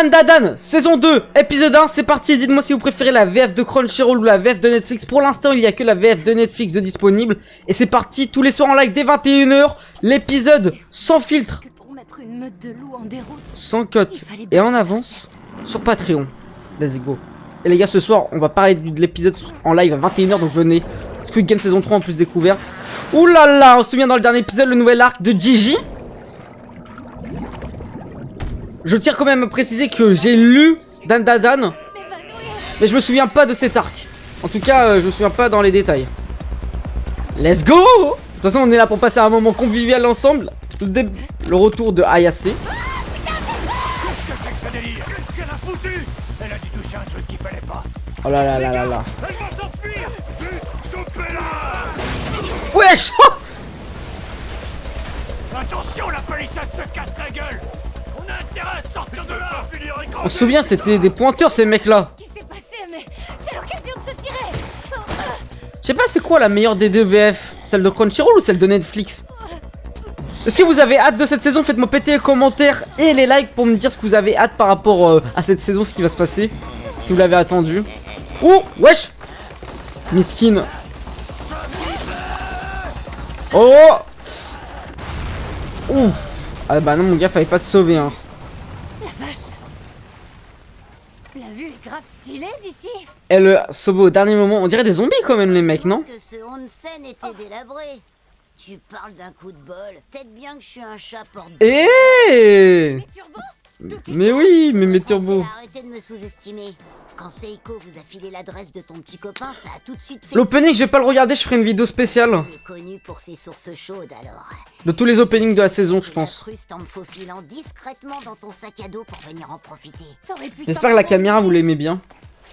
Dan, saison 2, épisode 1, c'est parti. Dites-moi si vous préférez la VF de Crunchyroll ou la VF de Netflix. Pour l'instant, il n'y a que la VF de Netflix de disponible. Et c'est parti, tous les soirs en live dès 21 h. L'épisode sans filtre, sans cut et en avance sur Patreon. Let's go. Et les gars, ce soir, on va parler de l'épisode en live à 21 h, donc venez. Squid Game saison 3 en plus découverte. Ouh là là, on se souvient dans le dernier épisode, le nouvel arc de Gigi. Je tiens quand même à préciser que j'ai lu Dan, mais je me souviens pas de cet arc. En tout cas, je me souviens pas dans les détails. Let's go! De toute façon, on est là pour passer un moment convivial ensemble. Le retour de Ayase. Qu'est-ce que c'est que ce délire? Qu'est-ce qu'elle a foutu? Elle a dû toucher un truc qu'il fallait pas. Oh là là là là là. Elle va s'enfuir! Chopez-la! Wesh! Attention, la palissade se casse la gueule! On a intérêt à sortir de là! On se souvient, c'était des pointeurs ces mecs-là. Qu'est-ce qui s'est passé? Mais c'est l'occasion de se tirer. Je sais pas c'est quoi la meilleure des deux VF, celle de Crunchyroll ou celle de Netflix? Est-ce que vous avez hâte de cette saison? Faites-moi péter les commentaires et les likes pour me dire ce que vous avez hâte par rapport à cette saison, ce qui va se passer. Si vous l'avez attendu. Oh, wesh! Miskin. Oh! Ouf! Ah bah non mon gars, fallait pas te sauver hein. La vache. La vue est grave stylée d'ici. Elle sauve au dernier moment. On dirait des zombies quand même les mecs, non? Que ce onsen était délabré. Tu parles d'un coup de bol. Peut-être bien que je suis un chat porte. Eh! Mais Turbo, Mais oui, mais mes turbos. Arrêtez de me sous-estimer. Quand Seiko vous a filé l'adresse de ton petit copain, ça a tout de suite fait. L'opening, je vais pas le regarder, je ferai une vidéo spéciale. Il est connu pour ses sources chaudes alors. De tous les openings de la saison, je pense. Fruste en me faufilant discrètement dans ton sac à dos pour venir en profiter. t'aurais pu. J'espère que la caméra vous l'aimez bien.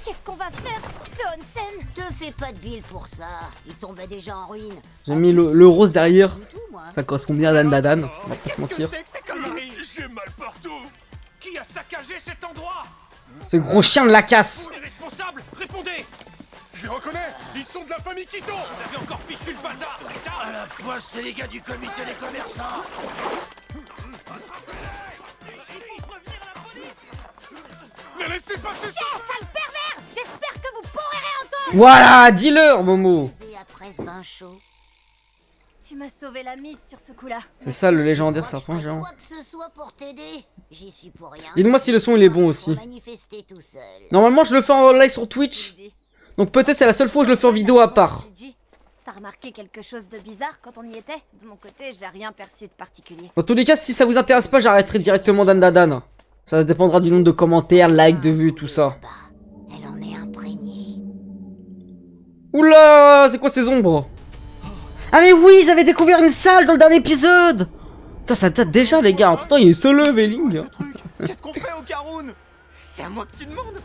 Qu'est-ce qu'on va faire pour ce onsen? Te fais pas de bile pour ça. Il tombait déjà en ruine. J'ai mis le rose derrière. Du tout, moi. Ça correspond bien à Dan, on va pas se mentir. C'est que c'est connerie? J'ai mal partout! Qui a saccagé cet endroit? Ce gros chien de la casse. Les responsables, répondez! Je les reconnais! Ils sont de la famille Quito! Vous avez encore fichu le bazar, c'est ça? À la poste, c'est les gars du comité des commerçants! Mais laissez passer ça! Sale pervers! J'espère que vous pourrez réentendre. Voilà, dis-leur, Momo. Et après ce bain chaud. Tu m'as sauvé la mise sur ce coup-là. C'est ça le légendaire Je crois serpent que je ferai géant. quoi que ce soit pour t'aider. J'y suis pour rien. Dites-moi si le son il est bon aussi. Manifester tout seul. Normalement, je le fais en live sur Twitch. Donc peut-être c'est la seule fois que je le fais en vidéo à part. Gigi, t'as remarqué quelque chose de bizarre quand on y était? De mon côté, j'ai rien perçu de particulier. Dans tous les cas, si ça vous intéresse pas, j'arrêterai directement Dan. Ça dépendra du nombre de commentaires, likes, de vues, tout ça. Elle en est imprégnée. Oula, c'est quoi ces ombres? Ah mais oui, ils avaient découvert une salle dans le dernier épisode. Putain, ça date déjà les gars. Entre temps, il y a eu Solo Leveling. Qu'est-ce qu'on fait au Caroun? C'est à moi que tu demandes?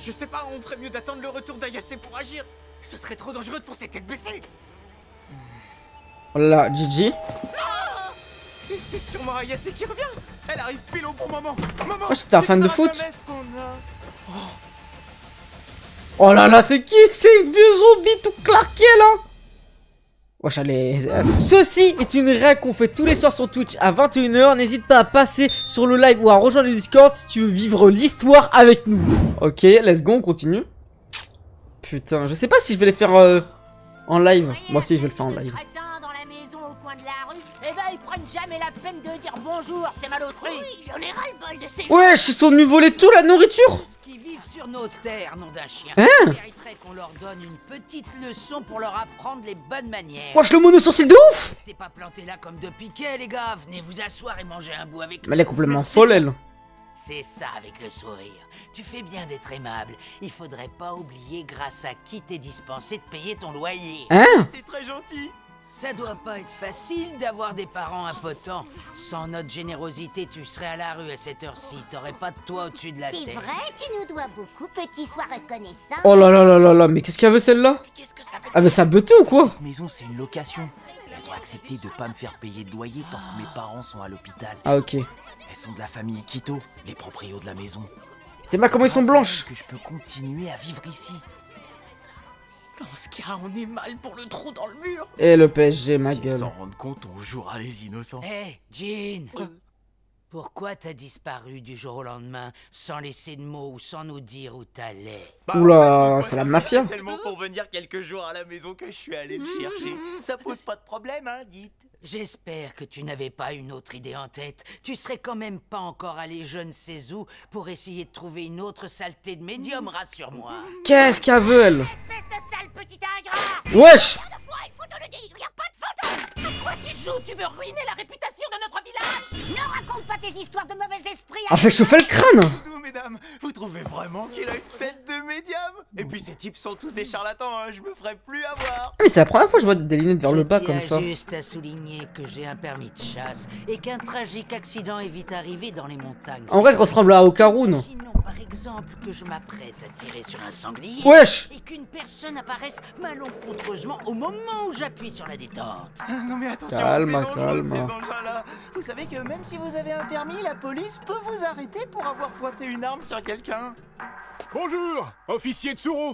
Je sais pas, on ferait mieux d'attendre le retour d'Ayase pour agir. Ce serait trop dangereux de foncer tête baissée. Oh là là, Gigi. Et c'est sûrement Ayase qui revient. Elle arrive pile au bon moment. Maman, Moi, j'étais un fan de c'est dans la foot. messe qu'on a. Oh là là, c'est qui ces vieux zombies tout claqués là? Wesh, allez. Ceci est une règle qu'on fait tous les soirs sur Twitch à 21 h. N'hésite pas à passer sur le live ou à rejoindre le Discord si tu veux vivre l'histoire avec nous. Ok, let's go, on continue. Putain, je sais pas si je vais les faire en live. Moi aussi, je vais le faire en live. Dans la maison au coin de la rue, eh ben ils prennent jamais la peine de dire bonjour, c'est malotru. J'en ai ras-le-bol de ces Wesh, ils sont venus voler tout la nourriture. qui vivent sur nos terres, nom d'un chien. Hein? Il mériterait qu'on leur donne une petite leçon pour leur apprendre les bonnes manières. Wesh, le mono sourcil de ouf. Restez pas plantés là comme de piquets, les gars. Venez vous asseoir et manger un bout avec Mais elle est complètement folle, elle. C'est ça avec le sourire. Tu fais bien d'être aimable. Il faudrait pas oublier grâce à qui t'es dispensé de payer ton loyer. Hein? C'est très gentil. Ça doit pas être facile d'avoir des parents impotents. Sans notre générosité, tu serais à la rue à cette heure-ci. T'aurais pas de toit au-dessus de la C'est tête. vrai, tu nous dois beaucoup, petit, sois reconnaissant. Oh là là là là là, mais qu'est-ce qu'elle veut celle-là? Qu'est-ce que ça veut dire? Ah mais ça beuté ou quoi? Cette maison, c'est une location. Elles ont accepté de pas me faire payer de loyer tant que mes parents sont à l'hôpital. Ah ok. Elles sont de la famille Quito, les proprios de la maison. T'es pas comment ils sont Grâce à blanches. elles que je peux continuer à vivre ici. Dans ce cas, on est mal pour le trou dans le mur. Et le PSG, ma Si elles gueule. s'en rendent compte, on jouera les innocents. Hé, Jean Pourquoi t'as disparu du jour au lendemain, sans laisser de mots ou sans nous dire où t'allais? Oula, c'est la mafia. Tellement pour venir quelques jours à la maison que je suis allé le chercher. Ça pose pas de problème, hein, dites. J'espère que tu n'avais pas une autre idée en tête. Tu serais quand même pas encore allé je ne sais où pour essayer de trouver une autre saleté de médium, rassure-moi. Qu'est-ce qu'elle veut, elle? Espèce de sale petit ingrat! Wesh! Il faut te le dire, y a pas de photo! À quoi tu joues? Tu veux ruiner la réputation de notre village? Ne raconte pas tes histoires de mauvais esprit. Ah, fait chauffer le crâne! Doudou, mesdames, vous trouvez vraiment qu'il a une tête de médium? Et puis ces types sont tous des charlatans, hein, je me ferai plus avoir. Ah, mais c'est la première fois que je vois des lunettes vers le bas comme ça. Juste à souligner que j'ai un permis de chasse et qu'un tragique accident est vite arrivé dans les montagnes. En vrai, je ressemble à Okarun. Imaginons par exemple que je m'apprête à tirer sur un sanglier Wesh! et qu'une personne apparaisse malencontreusement au moment où j'appuie sur la détente. Non mais attention, Calme, c'est dangereux calme. ces engins-là. Vous savez que même si vous avez un permis, la police peut vous arrêter pour avoir pointé une arme sur quelqu'un. Bonjour, officier Tsuru.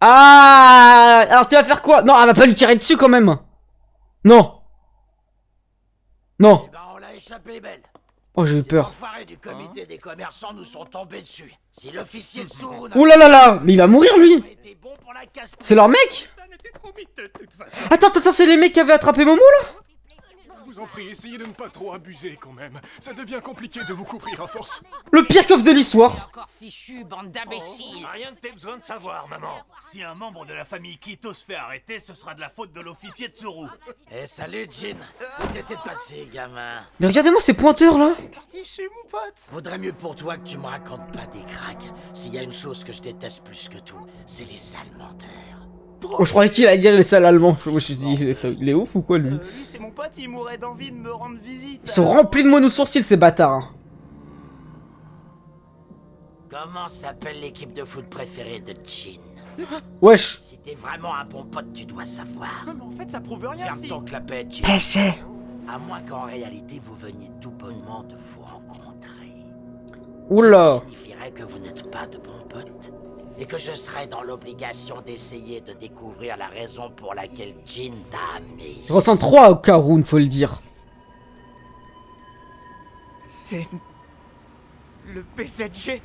Ah! Alors tu vas faire quoi? Non, elle va pas lui tirer dessus quand même! Non! Non! Eh ben on l'a échappé belle. Oh, j'ai eu Les peur. enfoirés du comité des commerçants nous sont tombés dessus. Si l'officier de Tsuru Ouh là là là! Mais il va mourir lui! n'a été bon pour la casse. C'est leur mec? Ça n'était trop miteux de toute façon. Attends, c'est les mecs qui avaient attrapé Momo là? Je vous en prie, essayez de ne pas trop abuser quand même. Ça devient compliqué de vous couvrir à force. Le pire coffre de l'histoire! Encore fichu, bande d'imbéciles. Rien que t'aies besoin de savoir, maman. Si un membre de la famille Kito se fait arrêter, ce sera de la faute de l'officier Tsuru. Eh salut Jin. Où t'étais passé, gamin? Mais regardez-moi ces pointeurs là! Parti chez mon pote. Vaudrait mieux pour toi que tu me racontes pas des cracks. S'il y a une chose que je déteste plus que tout, c'est les sales menteurs. Oh, je croyais qu'il allait dire les sales allemands. Je me suis dit, il est ouf ou quoi lui? Lui, c'est mon pote, il mourrait d'envie de me rendre visite. Ils sont remplis de mots aux sourcils ces bâtards. Hein. Comment s'appelle l'équipe de foot préférée de Jin? Wesh! Si t'es vraiment un bon pote, tu dois savoir. Non mais en fait, ça prouve rien Ferme si... ton clapet, Jin. Péché! À moins qu'en réalité vous veniez tout bonnement de vous rencontrer. Oula! Ça signifierait que vous n'êtes pas de bons potes. Et que je serais dans l'obligation d'essayer de découvrir la raison pour laquelle Jin t'a amené. Je ressens 3 au Karun, faut le dire. C'est... le PZG.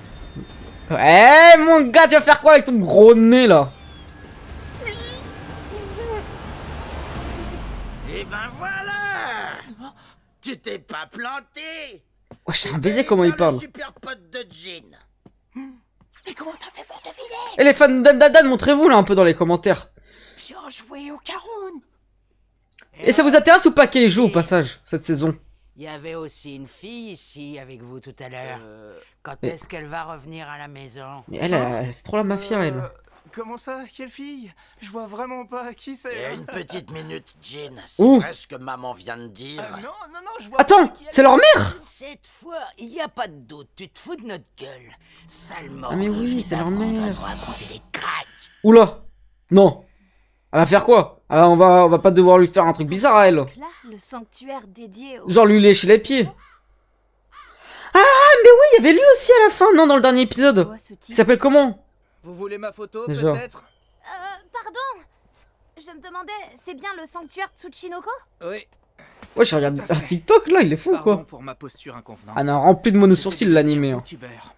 Eh mon gars, tu vas faire quoi avec ton gros nez là? Et ben voilà! Tu t'es pas planté! Wesh, c'est un baiser comment il parle. Le super pote de Jin. Mais comment t'as fait pour deviner? Et les fans d'Andadan, montrez-vous là un peu dans les commentaires. Bien joué au Karun. Et ça vous intéresse ou pas qu'elle joue au passage, cette saison? Il y avait aussi une fille ici avec vous tout à l'heure. Quand est-ce qu'elle va revenir à la maison? Mais elle, c'est trop la mafia elle. Comment ça? Quelle fille? Je vois vraiment pas qui Il y c'est. a une petite minute, Jin. C'est Ouh. vrai ce que maman vient de dire. Non, je vois Attends, pas qui elle c'est leur mère? Cette fois, il n'y a pas de doute, tu te fous de notre gueule. Salement. Ah mais oui, c'est leur mère. Raconter des cracks. Oula! Non! Elle va faire quoi? Ah, on va pas devoir lui faire un truc bizarre à elle. Là, le sanctuaire dédié au... Genre lui lécher les pieds. Ah mais oui, il y avait lui aussi à la fin, non, dans le dernier épisode. Quoi, ce Il type s'appelle comment? Vous voulez ma photo, Déjà. peut-être? Pardon. Je me demandais, c'est bien le sanctuaire Tsuchinoko? Oui. Ouais, je regarde un TikTok là, il est fou Pardon quoi. pour ma posture inconvenante. Ah non, rempli de mots aux sourcils l'animé. Hein. Youtubeur.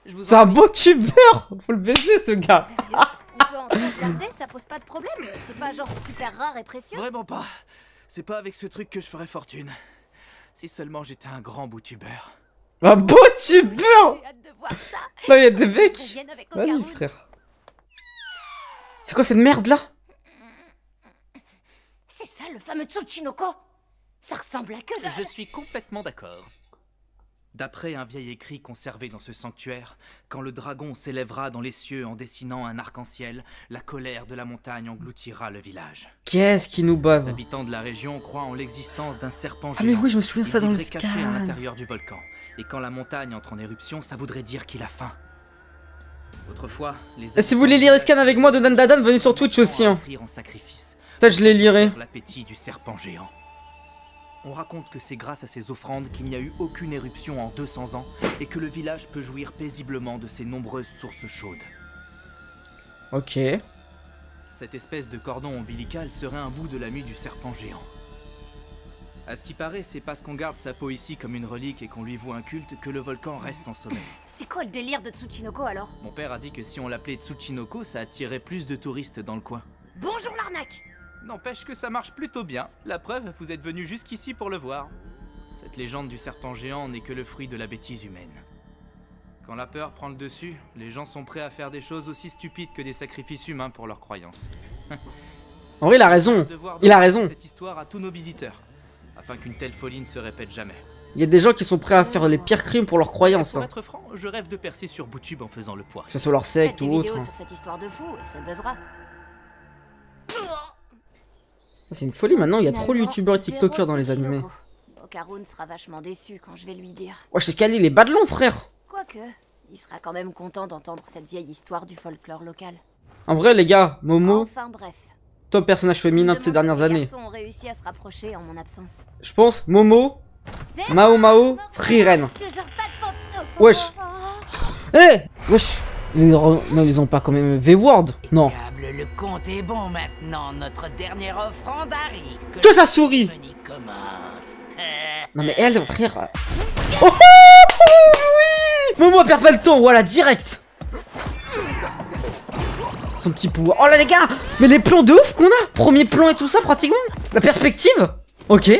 Je vous C'est en un prie. beau tubeur. Faut le baiser ce gars. Sérieux? On peut encore regarder, ça pose pas de problème. C'est pas genre super rare et précieux. Vraiment pas. C'est pas avec ce truc que je ferais fortune. Si seulement j'étais un grand boutubeur. Un beau tubeur. J'ai hâte de voir ça. Là, il y a des Je mecs. revienne avec Vas-y Okarun. frère. C'est quoi cette merde là? C'est ça le fameux Tsuchinoko? Ça ressemble à que dalle. Je suis complètement d'accord. D'après un vieil écrit conservé dans ce sanctuaire, quand le dragon s'élèvera dans les cieux en dessinant un arc-en-ciel, la colère de la montagne engloutira le village. Qu'est-ce qui nous Les bave? habitants de la région croient en l'existence d'un serpent Ah mais géant. oui, je me souviens de Il ça dans le vivrait caché à scan. l'intérieur du volcan. Et quand la montagne entre en éruption, ça voudrait dire qu'il a faim. Autrefois, les Et si vous voulez lire les scans avec moi de Dandadan, venez sur Twitch aussi. Hein. offrir en sacrifice. Peut-être je les lirai. L'appétit du serpent géant. On raconte que c'est grâce à ces offrandes qu'il n'y a eu aucune éruption en 200 ans et que le village peut jouir paisiblement de ses nombreuses sources chaudes. Ok. Cette espèce de cordon ombilical serait un bout de la mue du serpent géant. À ce qui paraît, c'est parce qu'on garde sa peau ici comme une relique et qu'on lui voue un culte que le volcan reste en sommeil. C'est quoi le délire de Tsuchinoko alors? Mon père a dit que si on l'appelait Tsuchinoko, ça attirerait plus de touristes dans le coin. Bonjour l'arnaque! N'empêche que ça marche plutôt bien. La preuve, vous êtes venu jusqu'ici pour le voir. Cette légende du serpent géant n'est que le fruit de la bêtise humaine. Quand la peur prend le dessus, les gens sont prêts à faire des choses aussi stupides que des sacrifices humains pour leurs croyances. En vrai, il a raison. Il a raison. Cette histoire à tous nos visiteurs, afin qu'une telle folie ne se répète jamais. Il y a des gens qui sont prêts à faire les pires crimes pour leurs croyances. Pour Hein. être franc, je rêve de percer sur Boutube en faisant le poirier. Que ce soit leur Faites secte des ou autre. vidéos Hein. sur cette histoire de fou et ça buzzera. C'est une folie maintenant, il y a trop de Finalement, youtubeurs et zéro tiktokers dans les Tsuchinoko. animés. Okarun sera vachement déçu quand je vais lui dire. Ouais, je sais qu'Ali, il est bas de long, frère. Quoique, il sera quand même content d'entendre cette vieille histoire du folklore local. En vrai, les gars, Momo, Enfin bref. top personnage féminin de Je ces me demande dernières si les années. garçons ont réussi à se rapprocher en mon absence. Je pense Momo, C'est Mao Mao, Frieren. toujours pas de fantôme. Wesh. Wesh. Non, ils ont pas quand même V-Word. Non. Diable, le compte est bon maintenant. Notre dernière offrande arrive. Que ça sourit. la cérémonie commence. Non mais elle, frère. Oh, oh, oui. Momo perd pas le temps, voilà, direct. Son petit pouvoir. Oh là les gars. Mais les plans de ouf qu'on a. Premier plan et tout ça pratiquement. La perspective. Ok.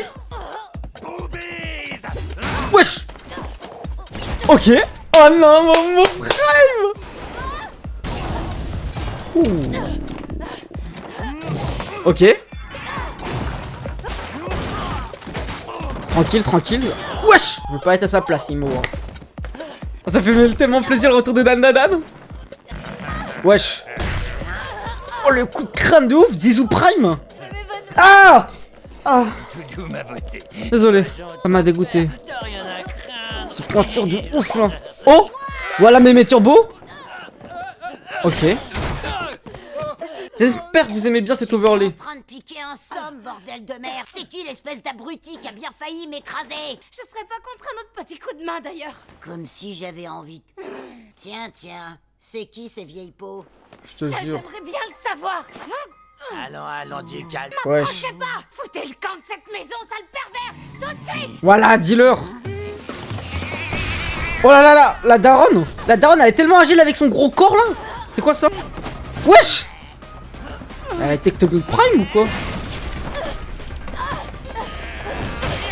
Wesh. Ok. Oh non, mon frame. Ouh. Ok. Tranquille, tranquille. Wesh. Je veux pas être à sa place, Imo. Ça fait tellement plaisir le retour de Dan Dan. Wesh. Oh le coup de crâne de ouf, Zizou Prime. Ah. Ah. Désolé, ça m'a dégoûté. Ce pointure de ouf là. Oh. Voilà mes turbos. Ok. J'espère que vous aimez bien cet overlay. En train de piquer un somme, bordel de merde. C'est qui l'espèce d'abruti qui a bien failli m'écraser? Je serais pas contre un autre petit coup de main d'ailleurs. Comme si j'avais envie. Tiens, tiens. C'est qui ces vieilles peaux? Je te Ça, jure. j'aimerais bien le savoir. Allons, du calme. Wesh. Je sais pas. Foutez le camp de cette maison, sale pervers. Tout de suite. Voilà, dis-leur. Oh là là là, la daronne. La daronne, elle est tellement agile avec son gros corps là. C'est quoi ça? Wesh. Elle est Tectonic Prime ou quoi?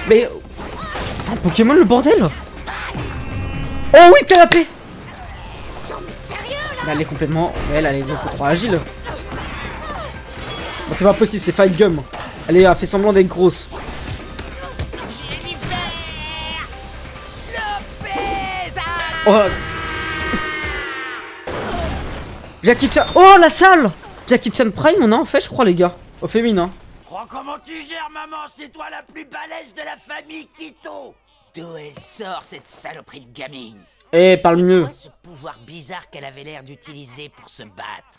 Mais... c'est un Pokémon le bordel. Oh oui, t'as la paix. Mais elle est complètement... elle est beaucoup trop agile. Bon, c'est pas possible, c'est Fight Gum. Elle a fait semblant d'être grosse. Oh. Jackie Chan. Oh la salle. Jackie Chan Prime, on a en fait, je crois, les gars. Au féminin. Oh, comment tu gères, maman? C'est toi la plus balèze de la famille Kito. D'où elle sort, cette saloperie de gamine? Eh, parle mieux. C'est quoi ce pouvoir bizarre qu'elle avait l'air d'utiliser pour se battre?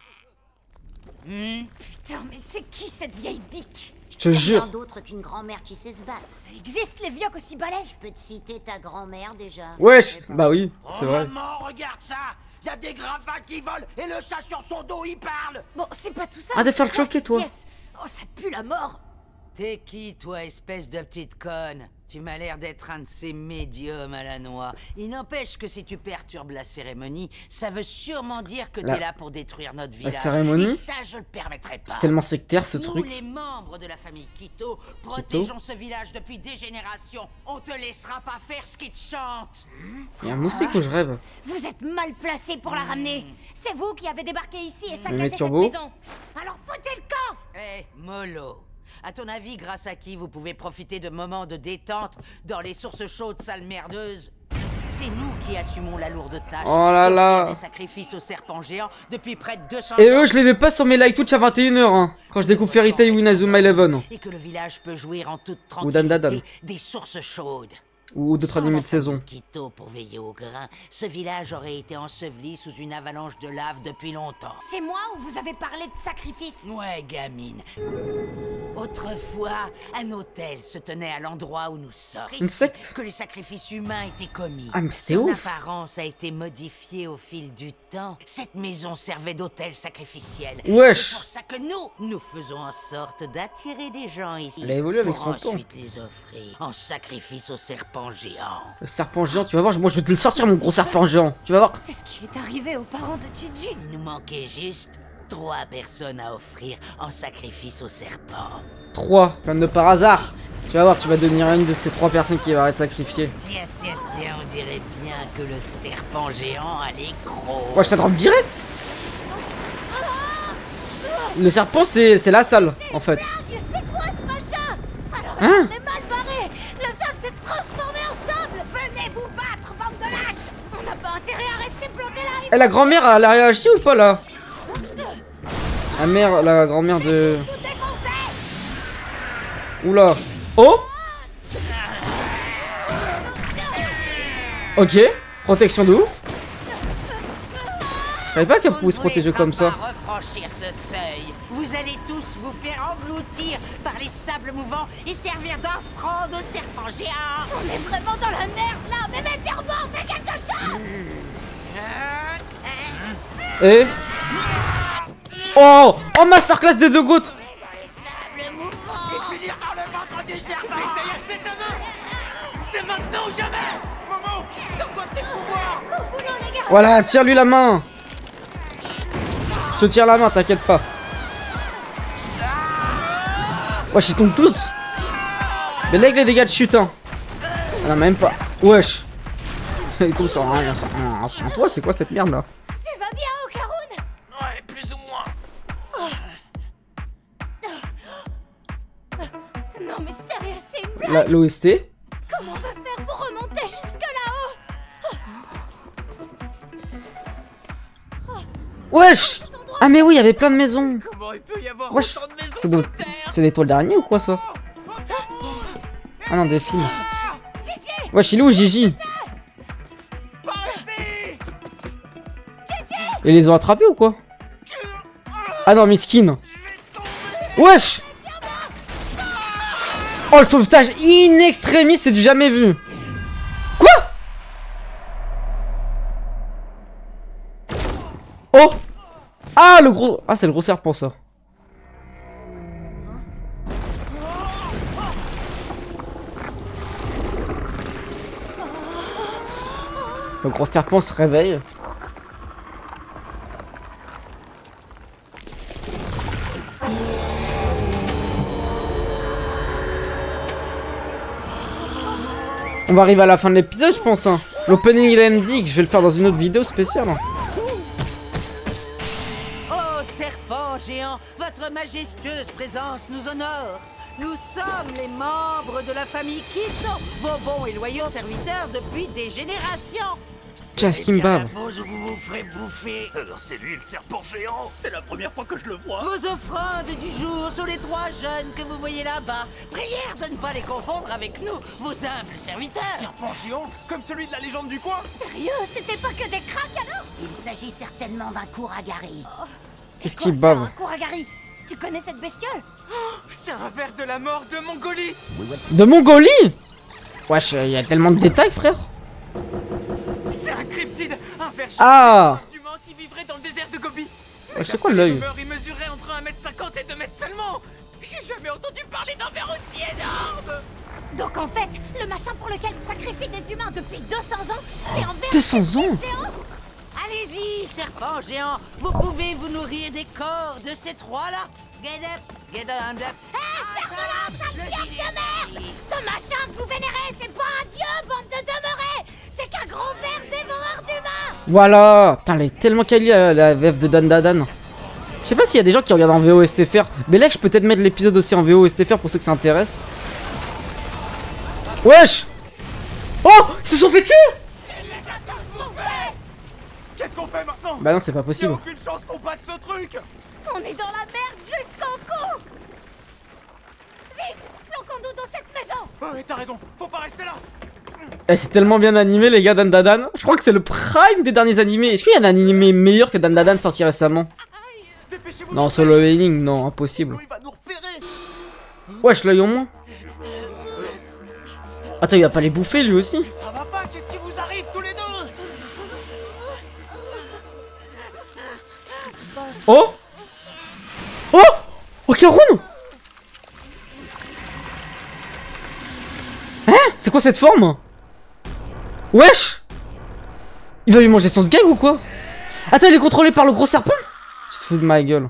Putain, mais c'est qui cette vieille bique? Je te jure. Rien d'autre qu'une grand-mère qui sait se battre. Ça existe les vioques aussi balèzes? Je peux te citer ta grand-mère déjà. Wesh. Bah oui, c'est vrai. Maman, regarde ça. Il y a des gravats qui volent et le chat sur son dos, il parle. Bon, c'est pas tout ça. Ah, de mais faire c'est le quoi choquer, cette toi. pièce? Oh, ça pue la mort. T'es qui, toi, espèce de petite conne? Tu m'as l'air d'être un de ces médiums à la noix. Il n'empêche que si tu perturbes la cérémonie, ça veut sûrement dire que La- t'es là pour détruire notre village. cérémonie? Et ça, je le permettrai pas. C'est tellement sectaire ce Nous, truc. les membres de la famille Kito, protégeons ce village depuis des générations. On te laissera pas faire ce qui te chante. Il y a un moustique où je rêve. Vous êtes mal placé pour la ramener. C'est vous qui avez débarqué ici et Mais saccagé cette Turbo. maison. Alors foutez le camp. Eh, mollo. À ton avis, grâce à qui vous pouvez profiter de moments de détente dans les sources chaudes sales merdeuses? C'est nous qui assumons la lourde tâche. Oh là là. d'offrir des sacrifices aux serpents géants depuis près de 200 Et ans. eux, je les vais pas sur mes live Twitch à 21h, hein, quand je découvre Fairy Tail ou Inazuma Eleven. Et que le village peut jouir en toute Ou Dan Dan Dan. tranquillité des sources chaudes. Ou d'autres Sans animés la de saison. famille Kito pour veiller au grain, ce village aurait été enseveli sous une avalanche de lave depuis longtemps. C'est moi ou vous avez parlé de sacrifice? Ouais, gamine. Autrefois, un hôtel se tenait à l'endroit où nous sommes. Une secte? Que les sacrifices humains étaient commis. Ah mais c'était Son ouf. apparence a été modifiée au fil du temps. Cette maison servait d'hôtel sacrificiel. Wesh. C'est pour ça que nous faisons en sorte d'attirer des gens ici. Elle a évolué avec pour son temps. ensuite les offrir en sacrifice au serpent géant. Le serpent géant, tu vas voir, moi je vais te le sortir mon gros serpent géant. Tu vas voir. C'est ce qui est arrivé aux parents de Gigi. Il nous manquait juste 3 personnes à offrir en sacrifice au serpent. 3, comme de par hasard. Tu vas voir, tu vas devenir une de ces 3 personnes qui va être sacrifiée. Tiens, on dirait bien que le serpent géant a les crocs. Ouais, je t'attrape direct. Le serpent, c'est la salle, en fait. C'est quoi ce machin? Alors Hein? on est mal barré. Le sol s'est transformé en sable. Venez vous battre, bande de lâches. On n'a pas intérêt à rester planté là. Eh, la grand-mère, elle a réagi ou pas, là? La grand-mère de... Oula. Oh. Ok. Protection de ouf. Je savais pas qu'elle pouvait se protéger comme ça. Refranchir ce seuil. Vous allez tous vous faire engloutir par les sables mouvants et servir d'offrande au serpent géant. On est vraiment dans la merde là. Mais Météorman, fais quelque chose. Et... Oh. Oh, masterclass des 2 gouttes. Finir par le ventre du serpent. C'est ta main. C'est maintenant ou jamais. Momo, c'est quoi tes pouvoirs? Au boulot les gars. Voilà, tire-lui la main. Je te tire la main, t'inquiète pas. Wesh, ils tombent tous. Mais là, avec les dégâts de chute, hein. Ah non, même pas. Wesh. Ils tombent sur rien, sur un toit, c'est quoi cette merde là? Tu vas bien, Okaroun? Ouais, plus ou moins. Non mais sérieux, c'est une blague. L'OST. Comment on va faire pour remonter jusque là-haut? Wesh. Ah mais oui, il y avait plein de maisons. Comment il peut y avoir Wesh. autant de maisons C'est des... sous terre? c'est des toiles d'araignée ou quoi ça? Ah non, des films. Wesh, il est où Gigi? Ils les ont attrapés ou quoi? Ah non, miskin. Wesh. Oh, le sauvetage in extremis, c'est du jamais vu. Quoi? Oh. Ah, le gros... Ah, c'est le gros serpent, ça. Le gros serpent se réveille. On va arriver à la fin de l'épisode, je pense. Hein. L'opening il indique, je vais le faire dans une autre vidéo spéciale. Hein. Oh, serpent géant, votre majestueuse présence nous honore. Nous sommes les membres de la famille Quito, vos bons et loyaux serviteurs depuis des générations. Kimbab. Pose où vous vous ferez bouffer. Alors c'est lui le serpent géant. C'est la première fois que je le vois. Vos offrandes du jour sont les 3 jeunes que vous voyez là-bas. Prière de ne pas les confondre avec nous, vos humbles serviteurs. Serpent géant? Comme celui de la légende du coin? Sérieux, c'était pas que des cracks alors? Il s'agit certainement d'un Kuragari. Qu'est-ce quoi qu'il ça, bave? un Kuragari? Tu connais cette bestiole? C'est un ver de la mort de Mongolie. De Mongolie? Wesh, il y a tellement de détails, frère. C'est un cryptide, un ver Ah. humain qui vivrait dans le désert de Gobi. Wesh, c'est quoi l'œil? Il mesurait entre 1m50 et 2 mètres seulement. J'ai jamais entendu parler d'un ver aussi énorme. Donc en fait, le machin pour lequel ils sacrifient des humains depuis 200 ans, c'est un ver 200 ans? géant. Allez-y, serpent géant, vous pouvez vous nourrir des corps de ces 3-là. Get up, get on up. Ferme-la, sale fiac de merde! Ce machin que vous vénérez, c'est pas un dieu, bande de demeurés! C'est qu'un gros ver dévoreur d'humains! Voilà. Putain, elle est tellement quali la VF de Dan Dadan. Je sais pas s'il y a des gens qui regardent en VO STFR. Mais là, je peux peut-être mettre l'épisode aussi en VO STFR pour ceux que ça intéresse. Wesh! Oh! Ils se sont fait tuer! Qu'est-ce qu'on fait maintenant? Bah non, c'est pas Y'a possible. aucune chance qu'on batte ce truc. On est dans la merde jusqu'au cou! Vite! Planquons-nous dans cette maison! Ouais, t'as raison, faut pas rester là. Eh, c'est tellement bien animé, les gars, Dan Dadan. Je crois que c'est le prime des derniers animés. Est-ce qu'il y a un animé meilleur que Dan Dadan sorti récemment? Dépêchez-vous. Non, Solo Leveling, non, impossible. Il va nous repérer. Wesh, l'œil en moins. Attends, il va pas les bouffer lui aussi? Ça va pas, qu'est-ce qui vous arrive tous les deux? Oh! Oh! Oh, Karun! Hein? C'est quoi cette forme? Wesh! Il va lui manger son sgag ou quoi? Attends, il est contrôlé par le gros serpent? Tu te fous de ma gueule.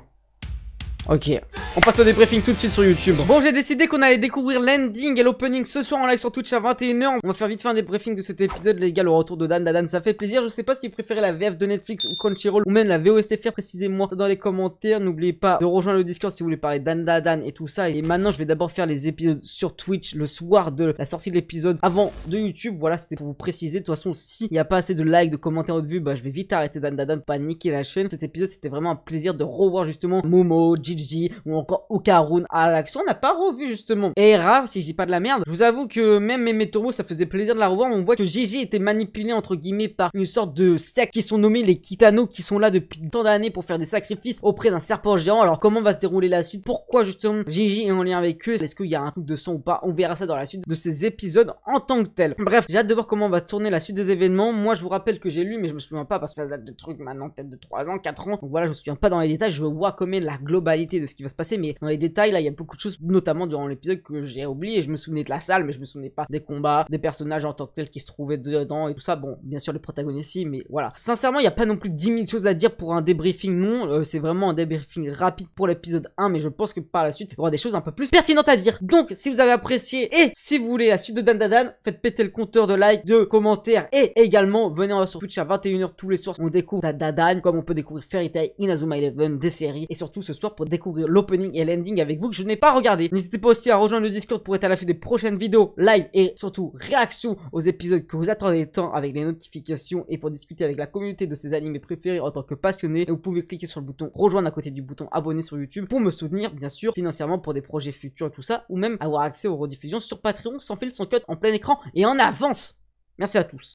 Ok, on passe au débriefing tout de suite sur YouTube. Bon, j'ai décidé qu'on allait découvrir l'ending et l'opening ce soir en live sur Twitch à 21h. On va faire vite fait un débriefing de cet épisode, les gars, le retour de Dan Dadan, ça fait plaisir. Je sais pas si vous préférez la VF de Netflix ou Crunchyroll ou même la VOSTFR, précisez-moi dans les commentaires. N'oubliez pas de rejoindre le Discord si vous voulez parler Dan Dadan et tout ça. Et maintenant, je vais d'abord faire les épisodes sur Twitch le soir de la sortie de l'épisode avant de YouTube. Voilà, c'était pour vous préciser. De toute façon, s'il n'y a pas assez de likes, de commentaires ou de vues, bah je vais vite arrêter Dan Dadan pour pas niquer la chaîne. Cet épisode, c'était vraiment un plaisir de revoir justement Momo, Gigi ou encore Okarun à l'action. On n'a pas revu justement Era, si je dis pas de la merde. Je vous avoue que même mes Turbo, ça faisait plaisir de la revoir. On voit que Gigi était manipulé entre guillemets par une sorte de secte qui sont nommés les Kitano, qui sont là depuis tant d'années pour faire des sacrifices auprès d'un serpent géant. Alors comment va se dérouler la suite? Pourquoi justement Gigi est en lien avec eux? Est-ce qu'il y a un truc de sang ou pas? On verra ça dans la suite de ces épisodes en tant que tel. Bref, j'ai hâte de voir comment va se tourner la suite des événements. Moi je vous rappelle que j'ai lu mais je me souviens pas parce que ça date de trucs maintenant peut-être de 3 ans, 4 ans. Donc voilà, je me souviens pas dans les détails. Je vois quand même la globalité de ce qui va se passer, mais dans les détails là il y a beaucoup de choses, notamment durant l'épisode que j'ai oublié. Je me souvenais de la salle mais je me souvenais pas des combats, des personnages en tant que tels qui se trouvaient dedans et tout ça. Bon, bien sûr les protagonistes ici, mais voilà, sincèrement il n'y a pas non plus 10 000 choses à dire pour un débriefing. Non, c'est vraiment un débriefing rapide pour l'épisode 1, mais je pense que par la suite il y aura des choses un peu plus pertinentes à dire. Donc si vous avez apprécié et si vous voulez la suite de Dan Dadan, faites péter le compteur de likes, de commentaires et également venez sur Twitch à 21h tous les soirs. On découvre Dan Dadan comme on peut découvrir Fairy Tail, Inazuma Eleven, des séries et surtout ce soir pour découvrir l'opening et l'ending avec vous que je n'ai pas regardé. N'hésitez pas aussi à rejoindre le Discord pour être à l'affût des prochaines vidéos live et surtout réactions aux épisodes que vous attendez tant avec les notifications et pour discuter avec la communauté de ces animés préférés en tant que passionné. Et vous pouvez cliquer sur le bouton rejoindre à côté du bouton abonner sur YouTube pour me soutenir bien sûr financièrement pour des projets futurs et tout ça, ou même avoir accès aux rediffusions sur Patreon sans fil, sans cut, en plein écran et en avance. Merci à tous.